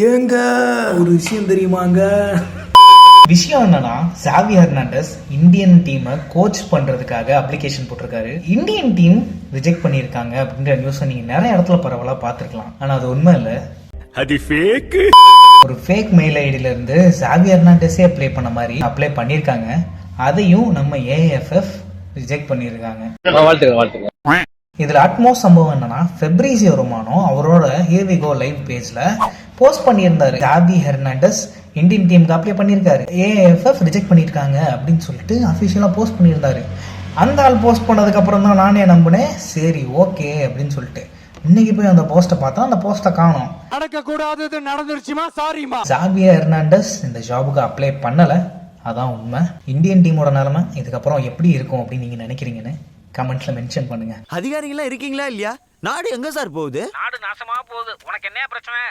ஏங்க ஒரு விஷயம் தெரியுமாங்க? விஷயம் என்னன்னா, சாவி ஹெர்னாண்டஸ் இந்தியன் டீமை கோச் பண்றதுக்காக அப்ளிகேஷன் போட்டிருக்காரு. இந்தியன் டீம் ரிஜெக்ட் பண்ணியிருக்காங்க அப்படின்ற நியூஸை நீங்க நிறைய இடத்துல பரவலா பார்த்துருக்கலாம். ஆனா அது உண்மை இல்ல, அது ஃபேக். ஒரு ஃபேக் மெயில் ஐடியில இருந்து சாவி ஹெர்னாண்டஸே அப்ளை பண்ணியிருக்காங்க. அதையும் நம்ம ஏஎஃப்எஃப் ரிஜெக்ட் பண்ணியிருக்காங்க. இதுல அட்மோஸ்ட் சம்பவம் என்னன்னா, ஃபெப்ரிசியோ ரொமானோ அவரோட ஹியர் வி கோ லைவ் பேஜ்ல போஸ்ட் பண்ணியிருந்தாரு, சாவி ஹெர்னாண்டஸ் இந்தியன் டீமுக்கு அப்ளை பண்ணியிருக்காரு, ஏஎஃப்எஃப் ரிஜெக்ட் பண்ணியிருக்காங்க அப்படின்னு சொல்லிட்டு அஃபிஷியலா போஸ்ட் பண்ணியிருந்தாரு. அந்த ஆள் போஸ்ட் பண்ணதுக்கு அப்புறம் தான் நானே நம்பினேன், சரி ஓகே அப்படின்னு சொல்லிட்டு. இன்னைக்கு போய் அந்த போஸ்ட்டை பார்த்தா அந்த போஸ்ட்டை காணோம். நடக்கக்கூடாதது நடந்துருச்சுமா, சாரிமா. சாவி ஹெர்னாண்டஸ் இந்த ஜாபுக்கு அப்ளை பண்ணல, அதான் உண்மை. இந்தியன் டீமோட நிலைமை இதுக்கப்புறம் எப்படி இருக்கும் அப்படின்னு நீங்க நினைக்கிறீங்கன்னு கமெண்ட்ல மென்ஷன் பண்ணுங்க. அதிகாரிகளா இருக்கீங்களா இல்லையா? நாடு எங்க சார் போகுது? நாடு நாசமா போகுது. உனக்கு என்ன பிரச்சனை?